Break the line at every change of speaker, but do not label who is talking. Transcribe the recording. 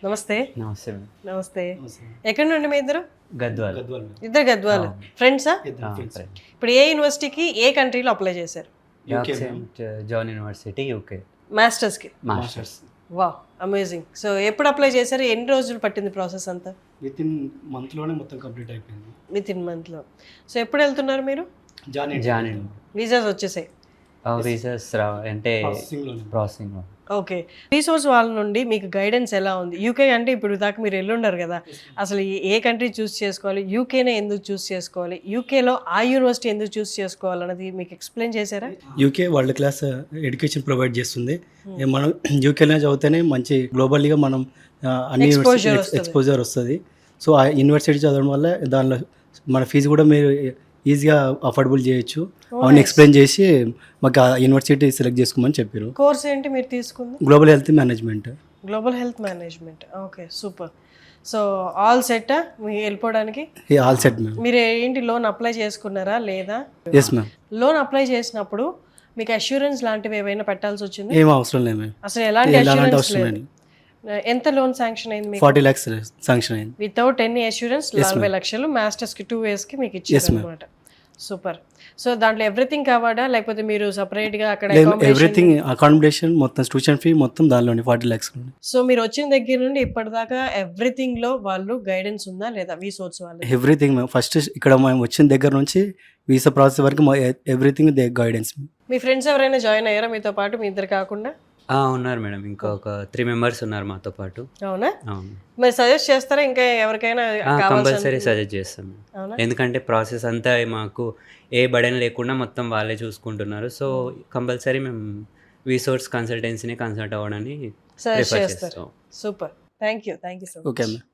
నమస్తే.
నమస్తే
నమస్తే. ఎక్కడి నుండి మీ ఇద్దరు?
గద్వాల్.
ఇద్దరు గద్వాల్ ఫ్రెండ్సా? ఇప్పుడు ఏ యూనివర్సిటీకి ఏ కంట్రీలో అప్లై చేశారు?
జాన్ యూనివర్సిటీ యూకే
మాస్టర్స్కి.
మాస్టర్స్.
Wow amazing. సో ఎప్పుడు అప్లై చేశారు? ఎన్ని రోజులు పట్టింది ప్రాసెస్ అంతా?
వితిన్ మంత్లోనే మొత్తం కంప్లీట్ అయిపోయింది.
వితిన్ మంత్లో. సో ఎప్పుడు వెళ్తున్నారు మీరు?
జాన్
వీసాస్ వచ్చేసాయి?
వీసాస్ అంటే ప్రాసెసింగ్.
ఓకే. రీసోర్స్ వాళ్ళ నుండి మీకు గైడెన్స్ ఎలా ఉంది? యూకే అంటే ఇప్పుడు దాకా మీరు వెళ్ళుండరు కదా, అసలు ఏ కంట్రీ చూస్ చేసుకోవాలి, యూకేనే ఎందుకు చూస్ చేసుకోవాలి, యూకేలో ఆ యూనివర్సిటీ ఎందుకు చూస్ చేసుకోవాలన్నది మీకు ఎక్స్ప్లెయిన్ చేశారా?
UK world class education provide చేస్తుంది. మనం యూకేలో చదివితేనే మంచి గ్లోబల్గా మనం అన్ని ఎక్స్పోజర్ వస్తుంది. సో ఆ యూనివర్సిటీ చదవడం వల్ల దానిలో మన ఫీజు కూడా మీరు ఈజీగా అఫోర్డబుల్ చేయొచ్చు. అవన్నీ ఎక్స్ప్లెయిన్ చేసి మాకు ఆ యూనివర్సిటీ సెలెక్ట్ చేసుకోమని చెప్పారు.
కోర్స్ ఏంటి మీరు తీసుకుంది?
Global health management.
Global health management. Okay, super. So all set మీరు వెళ్ళిపోవడానికి?
All set ma'am.
మీరు ఏంటి లోన్ అప్లై చేసుకున్నారా లేదా?
Yes ma'am.
లోన్ అప్లై చేసినప్పుడు మీకు అష్యూరెన్స్ లాంటివి ఏమైనా పెట్టాల్సి వచ్చింది?
ఏం అవసరం లేదు మ్యామ్.
అసలు ఎలాంటి అష్యూరెన్స్
అవసరం
లేదు. ఎంత లోన్ శాంక్షన్ అయింది మీకు?
40 lakhs శాంక్షన్ అయింది.
వితౌట్ ఎనీ అష్యూరెన్స్ 40 లక్షలు మాస్టర్స్కి 2 yearsకి మీకు ఇచ్చారు అనమాట. సూపర్. సో దాంట్లో ఎవ్రీథింగ్ కావాలా లేకపోతే మీరు సపరేట్గా అక్కడ?
ఎవ్రీథింగ్, అకామిడేషన్ మొత్తం, ట్యూషన్ ఫీ మొత్తం దానిలోని 40 lakhs.
సో మీరు వచ్చిన దగ్గర నుండి ఇప్పటిదాకా ఎవ్రీథింగ్ లో వాళ్ళు గైడెన్స్ ఉందా లేదా? వీసోర్స్ వాళ్ళు
ఎవ్రీథింగ్ మ్యామ్. ఫస్ట్ ఇక్కడ మేము వచ్చిన దగ్గర నుంచి వీసా ప్రాసెస్ వరకు everything they guidance.
Me friends ఎవరైనా జాయిన్ అయ్యారా మీతో పాటు? మీ ఇద్దరు కాకుండా
ఉన్నారు మేడం, ఇంకొక 3 members ఉన్నారు మాతో పాటు.
అవునా? మరి సజెస్ట్ చేస్తారా ఇంకా ఎవరికైనా?
కంపల్సరీ సజెస్ట్ చేస్తాం, ఎందుకంటే ప్రాసెస్ అంతా మాకు ఏ బడెన్ లేకుండా మొత్తం వాళ్ళే చూసుకుంటున్నారు. సో కంపల్సరీ మేము వీసోర్స్ కన్సల్టెన్సీని కన్సల్ట్ అవ్వడానికి
సజెస్ట్ చేస్తారు. Super. Thank you so much.
Okay ma'am.